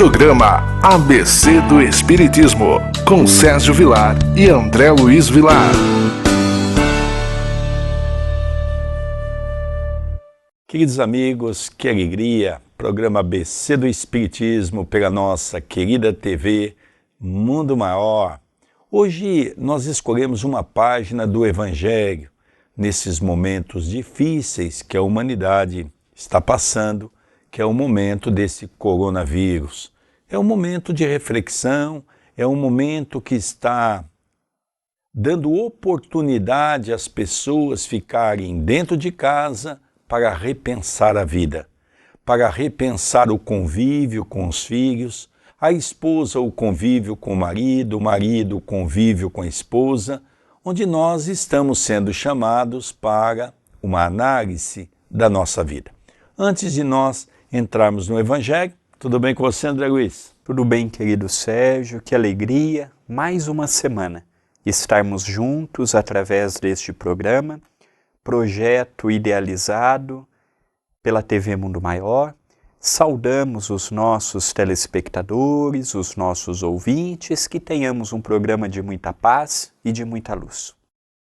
Programa ABC do Espiritismo, com Sérgio Vilar e André Luiz Vilar. Queridos amigos, que alegria! Programa ABC do Espiritismo pela nossa querida TV Mundo Maior. Hoje nós escolhemos uma página do Evangelho nesses momentos difíceis que a humanidade está passando, que é o momento desse coronavírus. É um momento de reflexão, é um momento que está dando oportunidade às pessoas ficarem dentro de casa para repensar a vida, para repensar o convívio com os filhos, a esposa o convívio com o marido o convívio com a esposa, onde nós estamos sendo chamados para uma análise da nossa vida. Antes de nós entrarmos no Evangelho, tudo bem com você, André Luiz? Tudo bem, querido Sérgio, que alegria, mais uma semana, estarmos juntos através deste programa, projeto idealizado pela TV Mundo Maior. Saudamos os nossos telespectadores, os nossos ouvintes, que tenhamos um programa de muita paz e de muita luz. O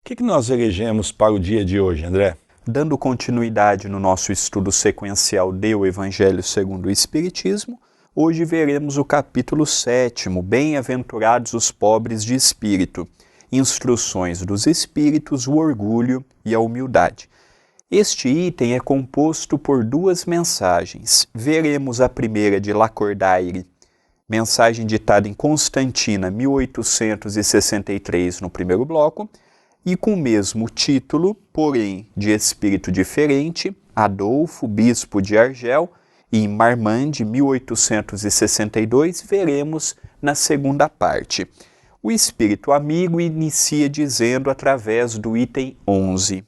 que nós elegemos para o dia de hoje, André? Dando continuidade no nosso estudo sequencial do Evangelho segundo o Espiritismo, hoje veremos o capítulo 7º, Bem-aventurados os pobres de espírito, instruções dos espíritos, o orgulho e a humildade. Este item é composto por duas mensagens. Veremos a primeira de Lacordaire, mensagem ditada em Constantina, 1863, no primeiro bloco, e com o mesmo título, porém de espírito diferente, Adolfo, bispo de Argel, e em Marmande, 1862, veremos na segunda parte. O espírito amigo inicia dizendo através do item 11,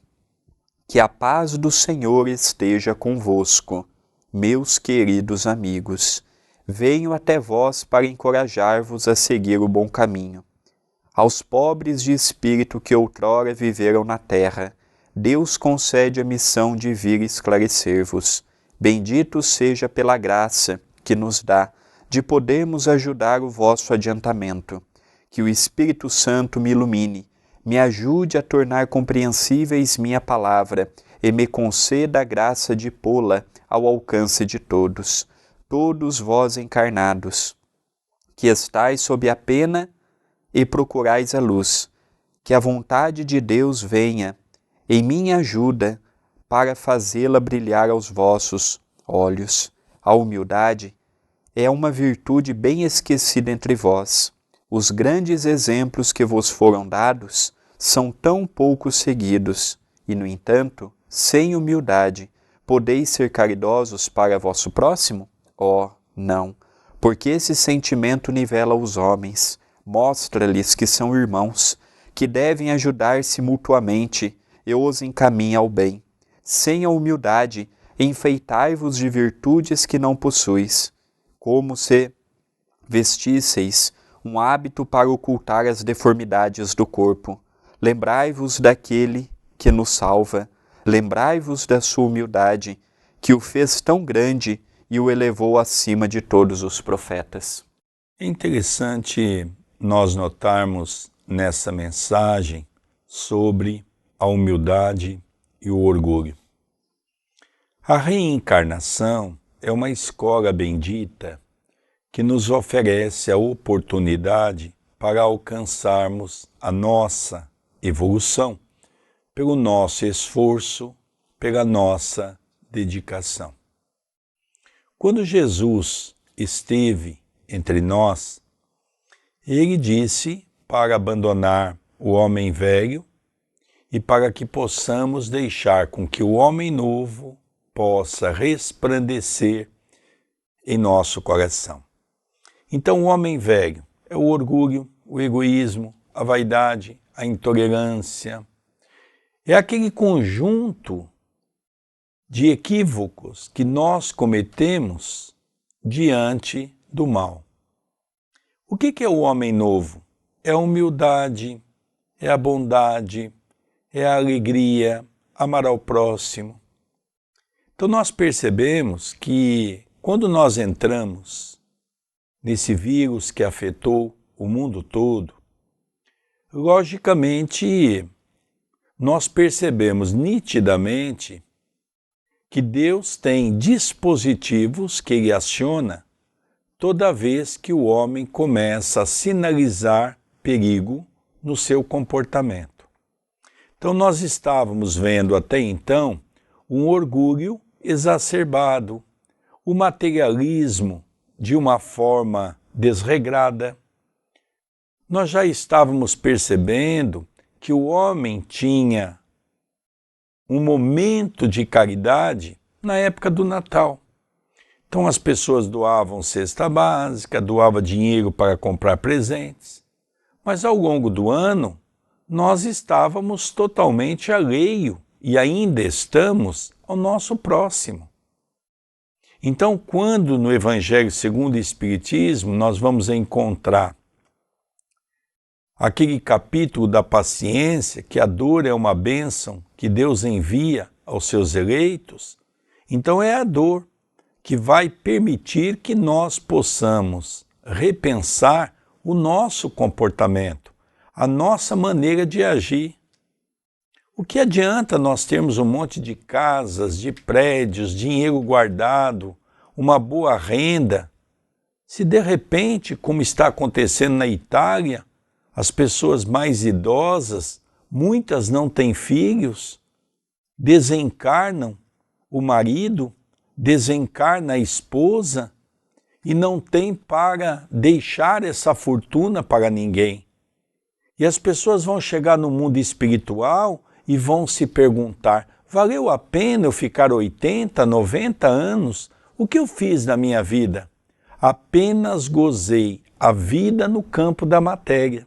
que a paz do Senhor esteja convosco, meus queridos amigos. Venho até vós para encorajar-vos a seguir o bom caminho. Aos pobres de espírito que outrora viveram na terra, Deus concede a missão de vir esclarecer-vos. Bendito seja pela graça que nos dá de podermos ajudar o vosso adiantamento. Que o Espírito Santo me ilumine, me ajude a tornar compreensíveis minha palavra e me conceda a graça de pô-la ao alcance de todos. Todos vós encarnados, que estáis sob a pena e procurais a luz, que a vontade de Deus venha em minha ajuda para fazê-la brilhar aos vossos olhos. A humildade é uma virtude bem esquecida entre vós. Os grandes exemplos que vos foram dados são tão pouco seguidos, e, no entanto, sem humildade, podeis ser caridosos para vosso próximo? Oh, não, porque esse sentimento nivela os homens, mostra-lhes que são irmãos, que devem ajudar-se mutuamente e os encaminha ao bem. Sem a humildade, enfeitai-vos de virtudes que não possuis, como se vestisseis um hábito para ocultar as deformidades do corpo. Lembrai-vos daquele que nos salva, lembrai-vos da sua humildade, que o fez tão grande e o elevou acima de todos os profetas. É interessante nós notarmos nessa mensagem sobre a humildade e o orgulho. A reencarnação é uma escola bendita que nos oferece a oportunidade para alcançarmos a nossa evolução pelo nosso esforço, pela nossa dedicação. Quando Jesus esteve entre nós, ele disse para abandonar o homem velho e para que possamos deixar com que o homem novo possa resplandecer em nosso coração. Então o homem velho é o orgulho, o egoísmo, a vaidade, a intolerância. É aquele conjunto de equívocos que nós cometemos diante do mal. O que é o homem novo? É a humildade, é a bondade, é a alegria, amar ao próximo. Então nós percebemos que quando nós entramos nesse vírus que afetou o mundo todo, logicamente nós percebemos nitidamente que Deus tem dispositivos que Ele aciona toda vez que o homem começa a sinalizar perigo no seu comportamento. Então nós estávamos vendo até então um orgulho exacerbado, o materialismo de uma forma desregrada. Nós já estávamos percebendo que o homem tinha um momento de caridade na época do Natal. Então as pessoas doavam cesta básica, doavam dinheiro para comprar presentes, mas ao longo do ano nós estávamos totalmente alheio e ainda estamos ao nosso próximo. Então, quando no Evangelho segundo o Espiritismo nós vamos encontrar aquele capítulo da paciência, que a dor é uma bênção que Deus envia aos seus eleitos, então é a dor que vai permitir que nós possamos repensar o nosso comportamento, a nossa maneira de agir. O que adianta nós termos um monte de casas, de prédios, dinheiro guardado, uma boa renda, se de repente, como está acontecendo na Itália, as pessoas mais idosas, muitas não têm filhos, desencarnam o marido, desencarna a esposa e não tem para deixar essa fortuna para ninguém. E as pessoas vão chegar no mundo espiritual e vão se perguntar, valeu a pena eu ficar 80, 90 anos? O que eu fiz na minha vida? Apenas gozei a vida no campo da matéria.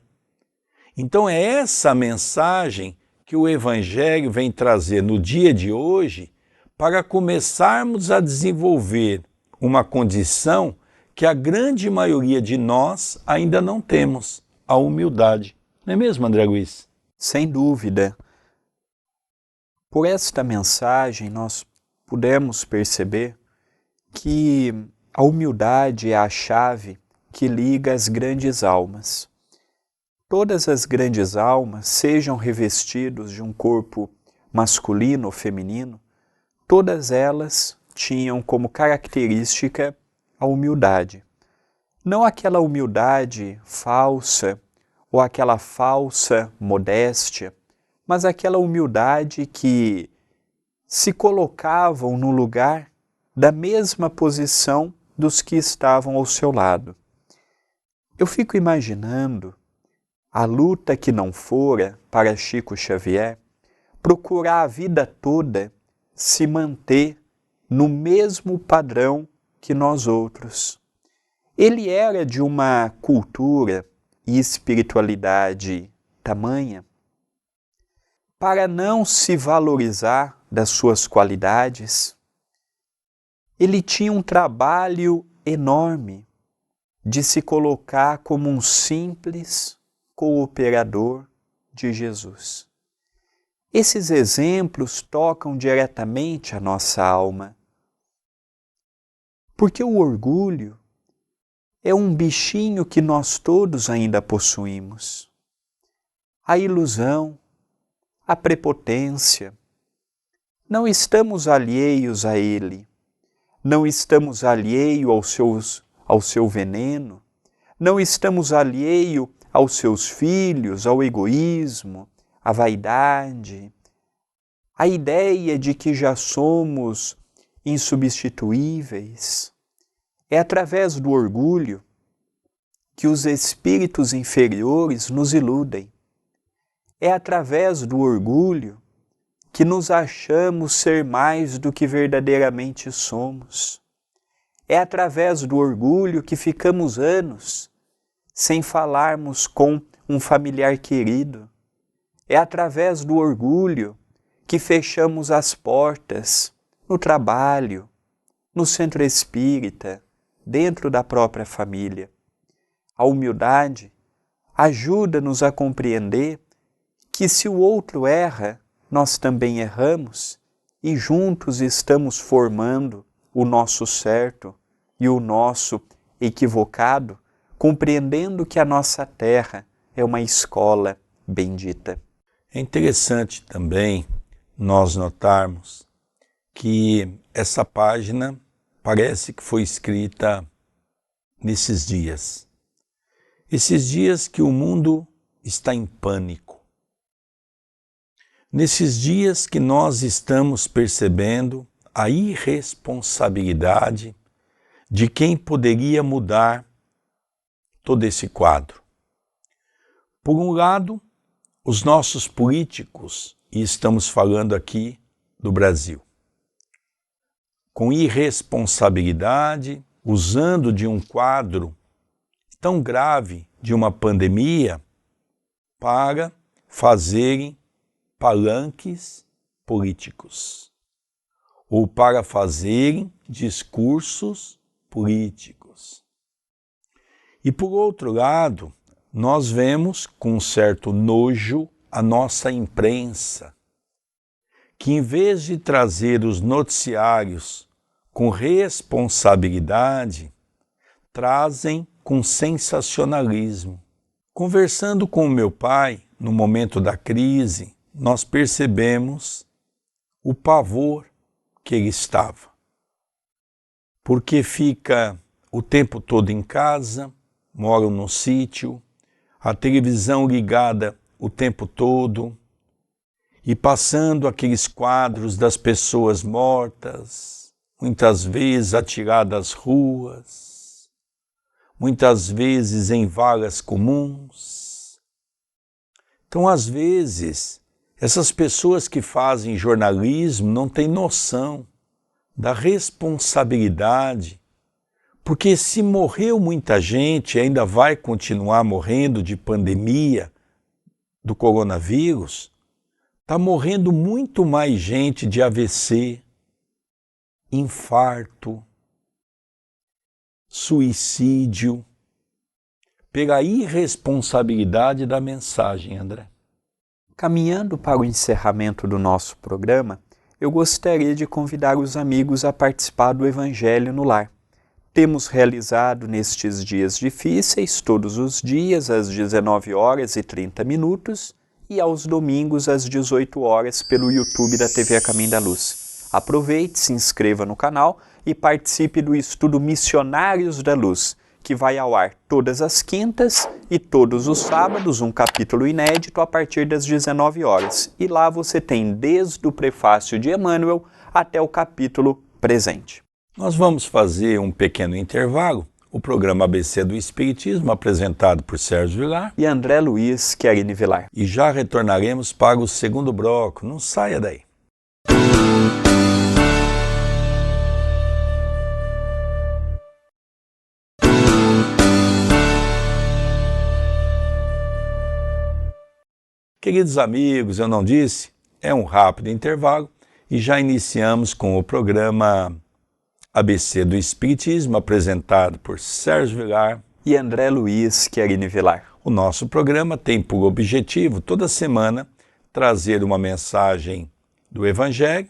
Então é essa mensagem que o Evangelho vem trazer no dia de hoje para começarmos a desenvolver uma condição que a grande maioria de nós ainda não temos, a humildade. Não é mesmo, André Luiz? Sem dúvida. Por esta mensagem nós pudemos perceber que a humildade é a chave que liga as grandes almas. Todas as grandes almas, sejam revestidos de um corpo masculino ou feminino, todas elas tinham como característica a humildade. Não aquela humildade falsa ou aquela falsa modéstia, mas aquela humildade que se colocavam no lugar da mesma posição dos que estavam ao seu lado. Eu fico imaginando a luta que não fora para Chico Xavier procurar a vida toda se manter no mesmo padrão que nós outros. Ele era de uma cultura e espiritualidade tamanha para não se valorizar das suas qualidades. Ele tinha um trabalho enorme de se colocar como um simples cooperador de Jesus. Esses exemplos tocam diretamente a nossa alma, porque o orgulho é um bichinho que nós todos ainda possuímos. A ilusão, a prepotência, não estamos alheios a ele, não estamos alheios ao seu veneno, não estamos alheios aos seus filhos, ao egoísmo, à vaidade, à ideia de que já somos insubstituíveis. É através do orgulho que os espíritos inferiores nos iludem. É através do orgulho que nos achamos ser mais do que verdadeiramente somos. É através do orgulho que ficamos anos sem falarmos com um familiar querido. É através do orgulho que fechamos as portas no trabalho, no centro espírita, dentro da própria família. A humildade ajuda-nos a compreender que se o outro erra, nós também erramos e juntos estamos formando o nosso certo e o nosso equivocado, compreendendo que a nossa terra é uma escola bendita. É interessante também nós notarmos que essa página parece que foi escrita nesses dias. Esses dias que o mundo está em pânico. Nesses dias que nós estamos percebendo a irresponsabilidade de quem poderia mudar todo esse quadro. Por um lado, os nossos políticos, e estamos falando aqui do Brasil, com irresponsabilidade, usando de um quadro tão grave de uma pandemia para fazerem palanques políticos ou para fazerem discursos políticos. E por outro lado, nós vemos com um certo nojo a nossa imprensa, que em vez de trazer os noticiários com responsabilidade, trazem com sensacionalismo. Conversando com o meu pai, no momento da crise, nós percebemos o pavor que ele estava. Porque fica o tempo todo em casa, mora no sítio, a televisão ligada o tempo todo, e passando aqueles quadros das pessoas mortas, muitas vezes atiradas às ruas, muitas vezes em vagas comuns. Então, às vezes, essas pessoas que fazem jornalismo não têm noção da responsabilidade, porque se morreu muita gente, ainda vai continuar morrendo de pandemia do coronavírus, está morrendo muito mais gente de AVC, infarto, suicídio, pela irresponsabilidade da mensagem, André. Caminhando para o encerramento do nosso programa, eu gostaria de convidar os amigos a participar do Evangelho no Lar. Temos realizado nestes dias difíceis, todos os dias, às 19h30 e aos domingos, às 18 horas, pelo YouTube da TV A Caminho da Luz. Aproveite, se inscreva no canal e participe do estudo Missionários da Luz, que vai ao ar todas as quintas e todos os sábados, um capítulo inédito a partir das 19 horas. E lá você tem desde o prefácio de Emmanuel até o capítulo presente. Nós vamos fazer um pequeno intervalo. O programa ABC do Espiritismo, apresentado por Sérgio Vilar e André Luiz Querini Vilar. E já retornaremos para o segundo bloco. Não saia daí. Queridos amigos, eu não disse? É um rápido intervalo e já iniciamos com o programa ABC do Espiritismo, apresentado por Sérgio Vilar e André Luiz Querini Vilar. O nosso programa tem por objetivo, toda semana, trazer uma mensagem do Evangelho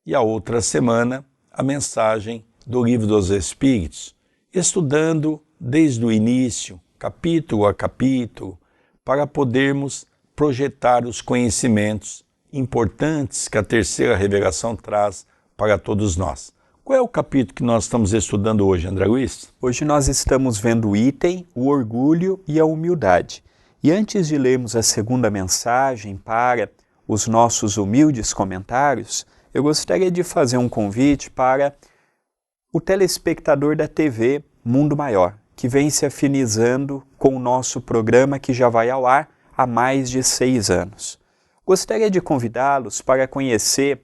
e a outra semana a mensagem do Livro dos Espíritos, estudando desde o início, capítulo a capítulo, para podermos projetar os conhecimentos importantes que a terceira revelação traz para todos nós. Qual é o capítulo que nós estamos estudando hoje, André Luiz? Hoje nós estamos vendo o item, o orgulho e a humildade. E antes de lermos a segunda mensagem para os nossos humildes comentários, eu gostaria de fazer um convite para o telespectador da TV Mundo Maior, que vem se afinizando com o nosso programa que já vai ao ar há mais de 6 anos. Gostaria de convidá-los para conhecer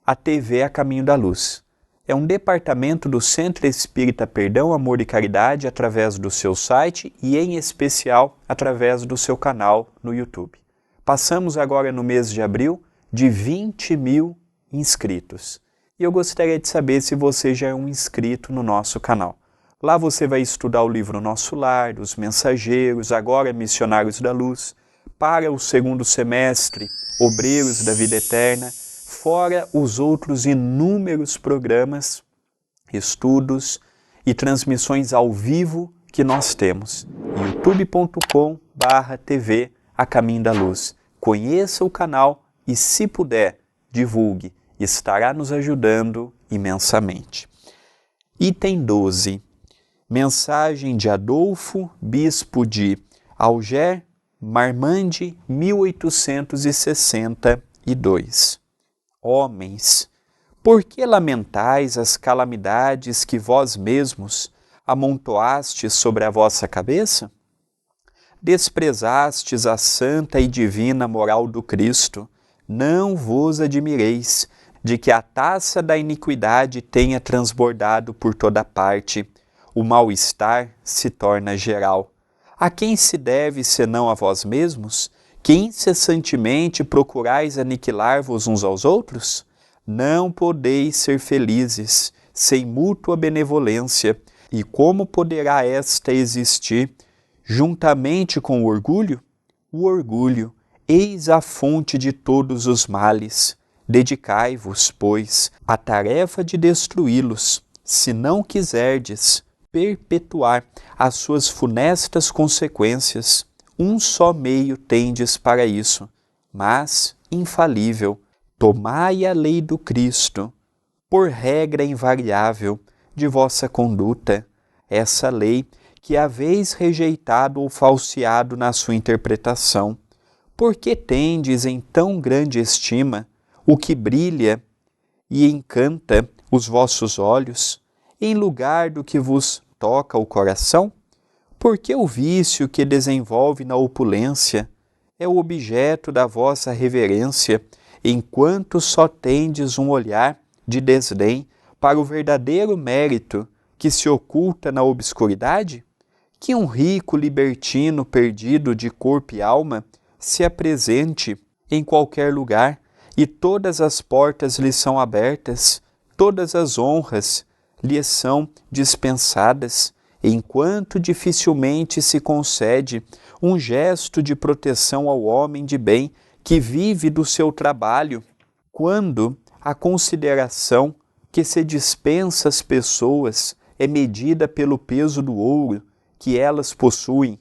a TV A Caminho da Luz. É um departamento do Centro Espírita Perdão, Amor e Caridade através do seu site e, em especial, através do seu canal no YouTube. Passamos agora no mês de abril de 20 mil inscritos. E eu gostaria de saber se você já é um inscrito no nosso canal. Lá você vai estudar o livro Nosso Lar, os Mensageiros, agora Missionários da Luz, para o segundo semestre, Obreiros da Vida Eterna, fora os outros inúmeros programas, estudos e transmissões ao vivo que nós temos. youtube.com/TV A Caminho da Luz. Conheça o canal e, se puder, divulgue. Estará nos ajudando imensamente. Item 12. Mensagem de Adolfo, bispo de Alger, Marmande, 1862. Homens, por que lamentais as calamidades que vós mesmos amontoastes sobre a vossa cabeça? Desprezastes a santa e divina moral do Cristo. Não vos admireis de que a taça da iniquidade tenha transbordado por toda parte. O mal-estar se torna geral. A quem se deve, senão a vós mesmos, que incessantemente procurais aniquilar-vos uns aos outros? Não podeis ser felizes sem mútua benevolência. E como poderá esta existir juntamente com o orgulho? O orgulho, eis a fonte de todos os males. Dedicai-vos, pois, à tarefa de destruí-los, se não quiserdes perpetuar as suas funestas consequências. Um só meio tendes para isso, mas infalível. Tomai a lei do Cristo por regra invariável de vossa conduta, essa lei que haveis rejeitado ou falseado na sua interpretação. Porque tendes em tão grande estima o que brilha e encanta os vossos olhos, em lugar do que vos toca o coração? Porque o vício que desenvolve na opulência é o objeto da vossa reverência, enquanto só tendes um olhar de desdém para o verdadeiro mérito que se oculta na obscuridade? Que um rico libertino perdido de corpo e alma se apresente em qualquer lugar e todas as portas lhe são abertas, todas as honras lhe são dispensadas, enquanto dificilmente se concede um gesto de proteção ao homem de bem que vive do seu trabalho, quando a consideração que se dispensa às pessoas é medida pelo peso do ouro que elas possuem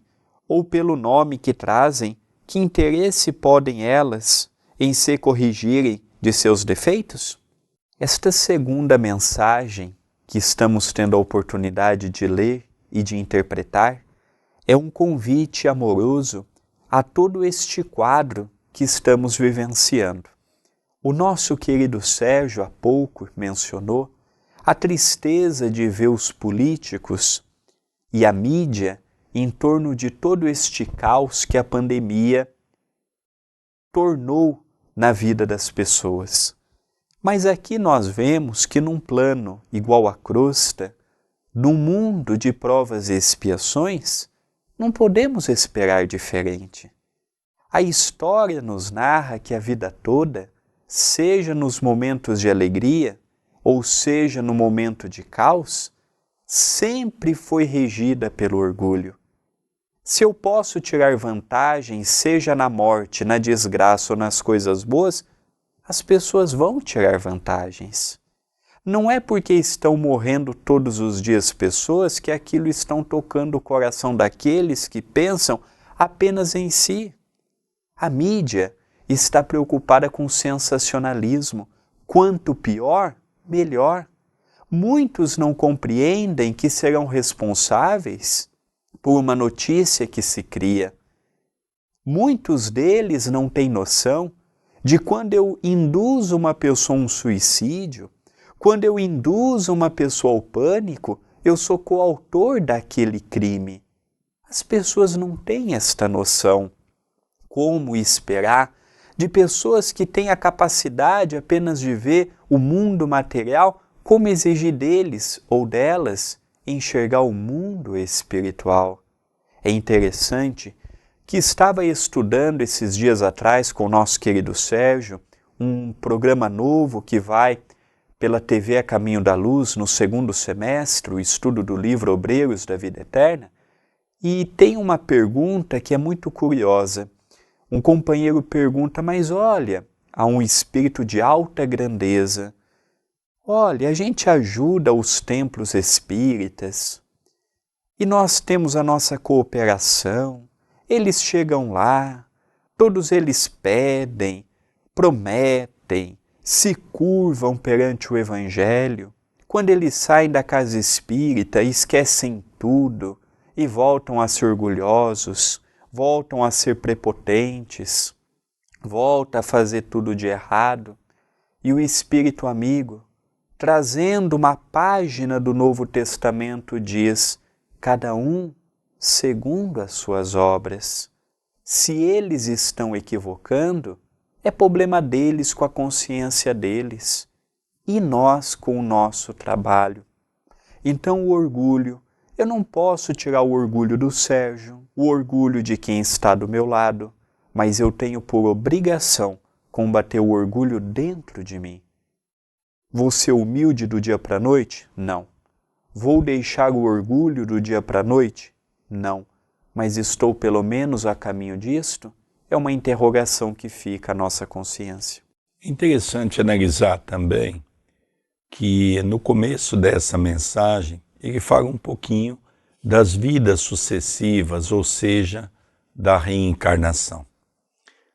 ou pelo nome que trazem, que interesse podem elas em se corrigirem de seus defeitos? Esta segunda mensagem que estamos tendo a oportunidade de ler e de interpretar é um convite amoroso a todo este quadro que estamos vivenciando. O nosso querido Sérgio há pouco mencionou a tristeza de ver os políticos e a mídia em torno de todo este caos que a pandemia tornou na vida das pessoas. Mas aqui nós vemos que num plano igual à crosta, num mundo de provas e expiações, não podemos esperar diferente. A história nos narra que a vida toda, seja nos momentos de alegria, ou seja no momento de caos, sempre foi regida pelo orgulho. Se eu posso tirar vantagem, seja na morte, na desgraça ou nas coisas boas, as pessoas vão tirar vantagens. Não é porque estão morrendo todos os dias pessoas que aquilo estão tocando o coração daqueles que pensam apenas em si. A mídia está preocupada com o sensacionalismo. Quanto pior, melhor. Muitos não compreendem que serão responsáveis por uma notícia que se cria. Muitos deles não têm noção de quando eu induzo uma pessoa a um suicídio, quando eu induzo uma pessoa ao pânico, eu sou coautor daquele crime. As pessoas não têm esta noção. Como esperar de pessoas que têm a capacidade apenas de ver o mundo material, como exigir deles ou delas enxergar o mundo espiritual? É interessante que estava estudando esses dias atrás com o nosso querido Sérgio, um programa novo que vai pela TV A Caminho da Luz no segundo semestre, o estudo do livro Obreiros da Vida Eterna, e tem uma pergunta que é muito curiosa. Um companheiro pergunta, mas olha, há um espírito de alta grandeza, Olha, a gente ajuda os templos espíritas e nós temos a nossa cooperação. Eles chegam lá, todos eles pedem, prometem, se curvam perante o Evangelho. Quando eles saem da casa espírita, esquecem tudo e voltam a ser orgulhosos, voltam a ser prepotentes, voltam a fazer tudo de errado. E o Espírito amigo, trazendo uma página do Novo Testamento, diz: cada um segundo as suas obras. Se eles estão equivocando, é problema deles com a consciência deles, e nós com o nosso trabalho. Então o orgulho, eu não posso tirar o orgulho do Sérgio, o orgulho de quem está do meu lado, mas eu tenho por obrigação combater o orgulho dentro de mim. Vou ser humilde do dia para a noite? Não. Vou deixar o orgulho do dia para a noite? Não. Mas estou pelo menos a caminho disto? É uma interrogação que fica à nossa consciência. Interessante analisar também que no começo dessa mensagem ele fala um pouquinho das vidas sucessivas, ou seja, da reencarnação.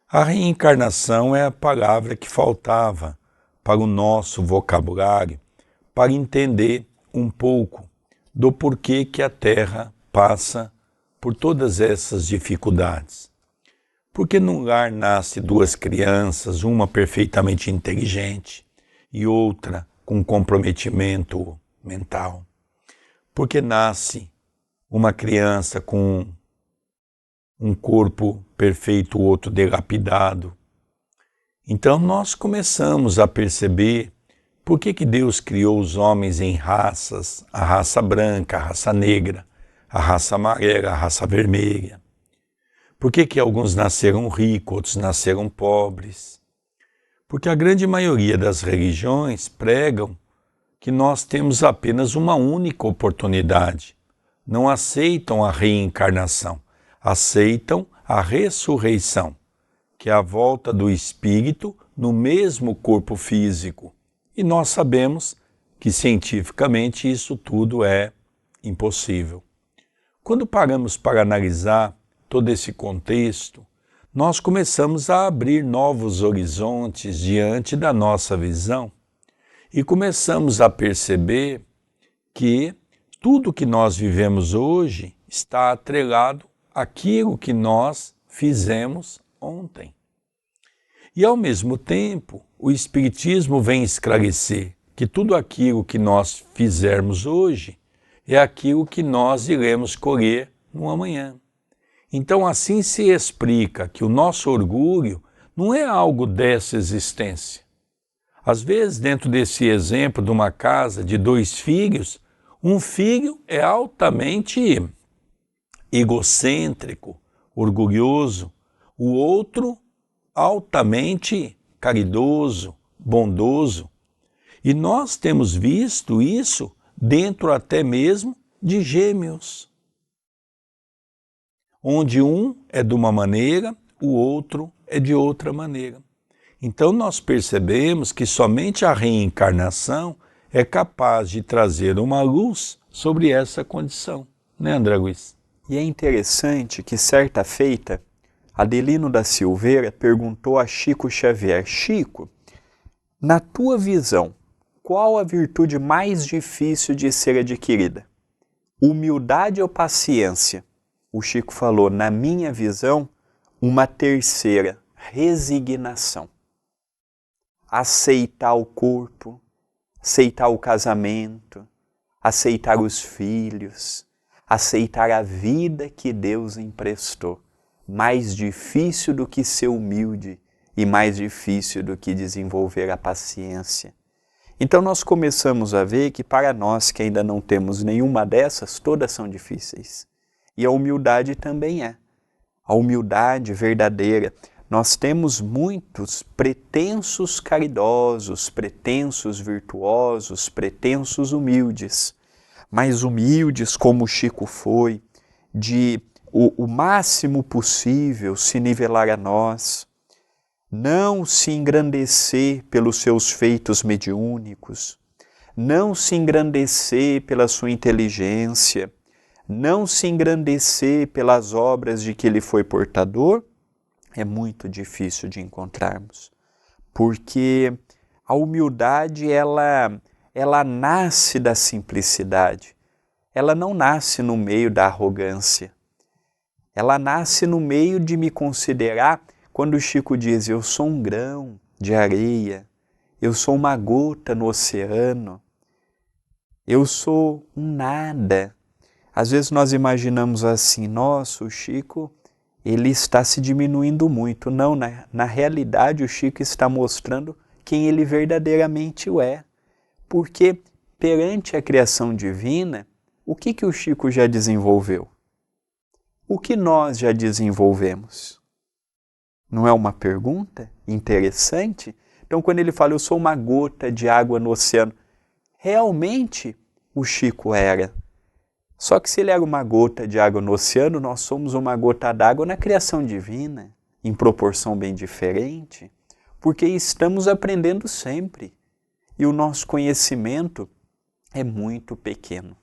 A reencarnação é a palavra que faltava para o nosso vocabulário, para entender um pouco do porquê que a Terra passa por todas essas dificuldades. Porque num lar nasce duas crianças, uma perfeitamente inteligente e outra com comprometimento mental. Porque nasce uma criança com um corpo perfeito, o outro dilapidado. Então nós começamos a perceber por que Deus criou os homens em raças, a raça branca, a raça negra, a raça amarela, a raça vermelha. Por que alguns nasceram ricos, outros nasceram pobres? Porque a grande maioria das religiões pregam que nós temos apenas uma única oportunidade. Não aceitam a reencarnação, aceitam a ressurreição, que é a volta do espírito no mesmo corpo físico. E nós sabemos que cientificamente isso tudo é impossível. Quando paramos para analisar todo esse contexto, nós começamos a abrir novos horizontes diante da nossa visão e começamos a perceber que tudo que nós vivemos hoje está atrelado àquilo que nós fizemos ontem. E ao mesmo tempo, o Espiritismo vem esclarecer que tudo aquilo que nós fizermos hoje é aquilo que nós iremos colher no amanhã. Então assim se explica que o nosso orgulho não é algo dessa existência. Às vezes, dentro desse exemplo de uma casa de 2 filhos, um filho é altamente egocêntrico, orgulhoso, o outro altamente caridoso, bondoso. E nós temos visto isso dentro até mesmo de gêmeos, onde um é de uma maneira, o outro é de outra maneira. Então nós percebemos que somente a reencarnação é capaz de trazer uma luz sobre essa condição, né, André Luiz? E é interessante que certa feita, Adelino da Silveira perguntou a Chico Xavier: Chico, na tua visão, qual a virtude mais difícil de ser adquirida? Humildade ou paciência? O Chico falou: na minha visão, uma terceira, resignação. Aceitar o corpo, aceitar o casamento, aceitar os filhos, aceitar a vida que Deus emprestou. Mais difícil do que ser humilde e mais difícil do que desenvolver a paciência. Então nós começamos a ver que para nós que ainda não temos nenhuma dessas, todas são difíceis. E a humildade também é. A humildade verdadeira. Nós temos muitos pretensos caridosos, pretensos virtuosos, pretensos humildes. Mas humildes como o Chico foi, de o máximo possível se nivelar a nós, não se engrandecer pelos seus feitos mediúnicos, não se engrandecer pela sua inteligência, não se engrandecer pelas obras de que ele foi portador, é muito difícil de encontrarmos. Porque a humildade, ela nasce da simplicidade. Ela não nasce no meio da arrogância. Ela nasce no meio de me considerar, quando o Chico diz, eu sou um grão de areia, eu sou uma gota no oceano, eu sou um nada. Às vezes nós imaginamos assim, nossa, o Chico, ele está se diminuindo muito. Não, na realidade o Chico está mostrando quem ele verdadeiramente é. Porque perante a criação divina, o que o Chico já desenvolveu? O que nós já desenvolvemos? Não é uma pergunta interessante? Então, quando ele fala, eu sou uma gota de água no oceano, realmente o Chico era. Só que se ele era uma gota de água no oceano, nós somos uma gota d'água na criação divina, em proporção bem diferente, porque estamos aprendendo sempre. E o nosso conhecimento é muito pequeno.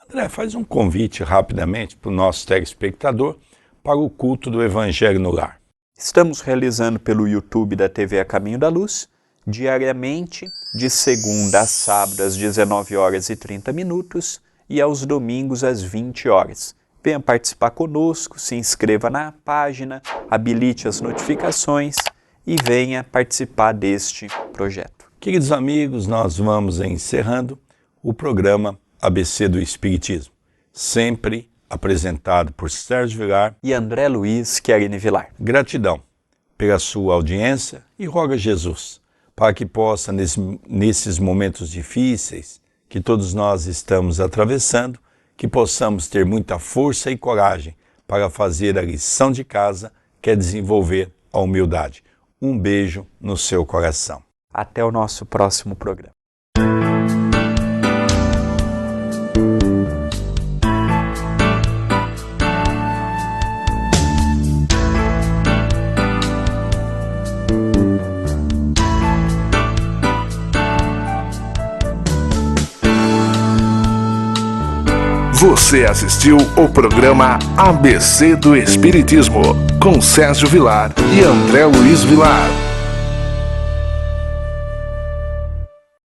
André, faz um convite rapidamente para o nosso telespectador para o culto do Evangelho no Lar. Estamos realizando pelo YouTube da TV A Caminho da Luz, diariamente, de segunda a sábado, às 19h30 e aos domingos, às 20 horas. Venha participar conosco, se inscreva na página, habilite as notificações e venha participar deste projeto. Queridos amigos, nós vamos encerrando o programa ABC do Espiritismo, sempre apresentado por Sérgio Vilar e André Luiz Querini Vilar. Gratidão pela sua audiência e roga a Jesus para que possa, nesses momentos difíceis que todos nós estamos atravessando, que possamos ter muita força e coragem para fazer a lição de casa, que é desenvolver a humildade. Um beijo no seu coração. Até o nosso próximo programa. Você assistiu o programa ABC do Espiritismo, com Sérgio Vilar e André Luiz Vilar.